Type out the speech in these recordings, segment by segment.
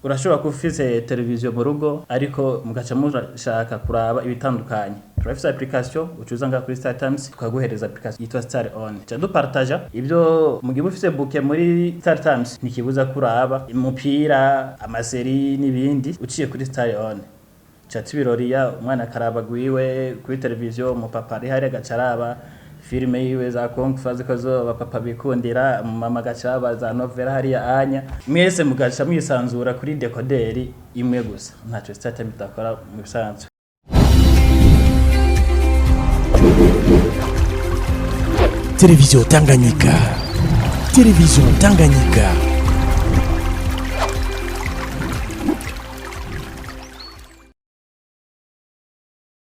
urashobora kuba ufise televiziyo mu rugo ariko mugaca mushaka kuraba ibitandukanye. Turafise application ucuza nga kuri Star Times tukaguhereza application yitwa Star On. Cha dupartaja ibyo mugihe ufise bouquet muri Star Times nikibuza kuraba umupira, amaseri n'ibindi uciye kuri Star On. Cha tibiroriya umwana karaba gwiwe kuri televiziyo mu papa ari hari agacaraba filime yiwe za Kung Fu zikozo papa bikundira mama gacaba za novela hariya anya mwese mugaca mwisanzura kuri decoder imwe gusa ntaco Star Times itakora mu bisanzwe. Télévision Tanganyika. Télévision Tanganyika.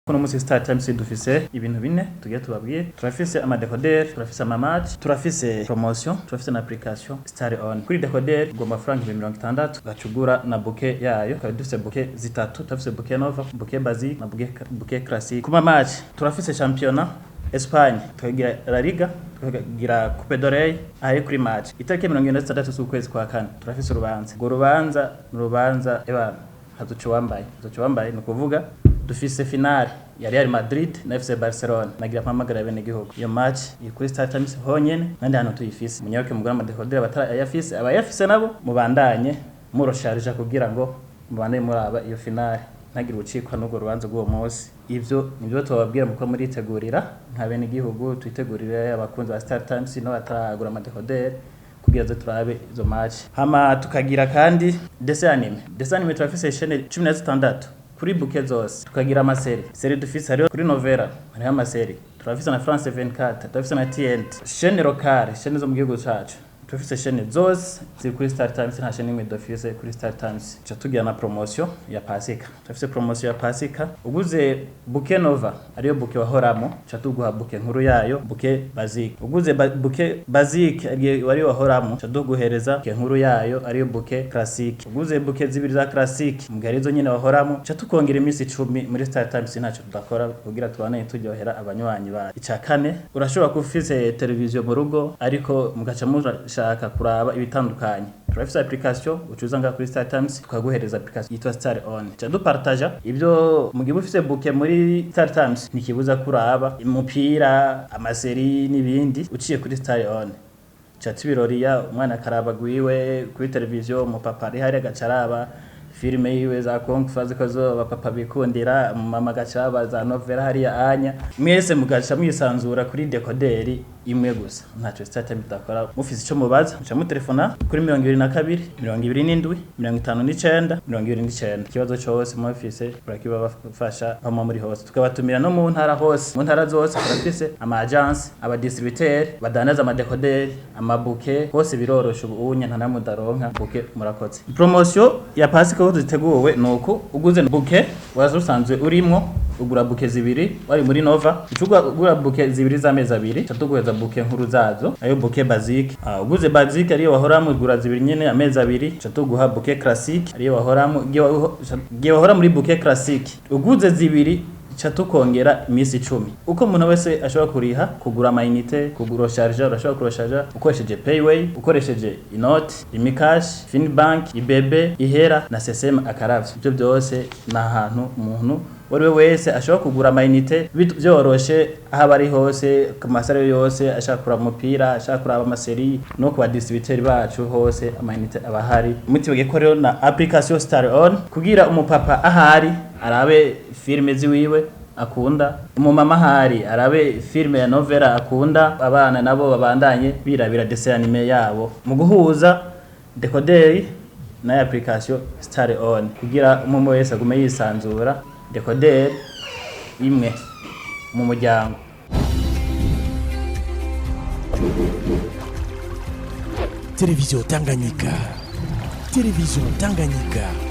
Kuno musi Star Times dufise ibintu bine tugiye tubabwiye. Turafise ama decoder, turafise ama match, turafise promotion, turafise na application Star On. Kuri decoder ngomba frank 60 gacugura na bouquet yayo. Kandi dufise bouquet zitatu, turafise bouquet nova, bouquet basique na bouquet classique. Kuma match turafise championnat Espagne, tukagira La Liga, tukagira Coupe d'Oreille, ahe kuri match. Itariki 26 z'ukwezi kwa kane turafise urubanza. Ngo rubanza eba hazuco wambaye no kuvuga dufise finale ya Real Madrid na FC Barcelona nagira mpamagara bene gihugu. Iyo match kuri Star Times honyene nandi hano tuyifise. Munyaruke mugura amadecoder abatayafise abayafise nabo mubandanye murosharija kugira ngo mubandanye muraba iyo finale nagira ucikwa n'ugo rubanza rw'uwo munsi. Ivyo nibyo tubabwira muko muri tegurira nka bene gihugu twitegurira abakunzi ba Star Times no batagura amadecoder kugira zo turabe izo match. Hama tukagira kandi dessin anime turafise chaîne 16 kuri bouquet zose. Tukagira amaseri dufise hariho kuri novela hariho amaseri turafise na France 24 turafise na TNT chaîne locale chaîne zo mu gihugu cacu turafise chaîne zose ziri kuri Star Times nta chaîne imwe dufise kuri Star Times. Cha tugira na promotion ya Pasika turafise promotion ya Pasika uguze bouquet nova ariyo bouquet wahoramo cha tuguha bouquet nkuru yayo bouquet basique. Uguze bouquet basique ariyo wahoramo cha tuguhereza bouquet nkuru yayo ariyo bouquet classique. Uguze bouquet zibiri za classique mugarizo nyene wahoramo cha tukongera imisi 10 muri Star Times ntaco tudakora kugira tubane turyohera abanywanyi ba. Ica kane urashobora kuba ufise televiziyo mu rugo ariko mugaca mushaka kuraba ibitandukanye. Turafise application ucuza nga kuri Star Times tukaguhereza application yitwa Star On. Cha dupartaja ibyo mugihe ufise bouquet muri Star Times nikibuza kuraba umupira, amaseri n'ibindi uciye kuri Star On. Cha tibiroriya umwana karaba gwiwe kuri televiziyo mu papa ari hari agacaraba filime yiwe za Kung Fu zikozo papa bikundira mama gacaba za novela hariya anya mwese mugaca mwisanzura kuri decoder imwe gusa ntaco Star Times itakora. Mufise ico mubaza muca mu telefona kuri 22 27 59 29. Ikibazo cyose mufise burakiba bafasha bamwe muri hose. Tukabatumira no mu ntara hose, mu ntara zose turafise ama agence aba distributeur badanaza ama decoder ama bouquet hose biroroshe ubunya nta namudaronka bouquet murakoze. Promotion ya Pasika ziteguwe nuko uguze bouquet wazusanzwe urimo ugura bouquet zibiri wari muri Nova ugura bouquet zibiri z'amezi abiri cyatuguheza bouquet nkuru zazo ayo bouquet basique. Uguze basique ariyo wahoramo ugura zibiri nyene amezi abiri cyatuguha bouquet classique ariyo wahoramo giye wahora muri bouquet classique uguze zibiri chatukongera imisi 10. Uko umuntu wese ashobora kuriha kugura amayinite kugura charger urashobora kuroshaja ukoresheje Payway ukoresheje Inoti Imikash Finbank Ibebe Ihera na CCM Akaravyo. Ibyo byose na ahantu umuntu wari wese ashobora kugura amayinite byoroshe aho bari hose ku masare yose ashaka kura umupira ashaka kura amaseri no ku distributeur bacu hose amayinite abahari. Mutibege ko rero na application Star On kugira umupapa ahari arabe filme ziwiwe akunda, umumama ahari arabe filme ya novela akunda, abana nabo babandanye birabira dessin anime yabo mu guhuza decoder na application Star On kugira umwe wese agume yisanzura decoder imwe mu muryango. Télévision Tanganyika. Télévision Tanganyika.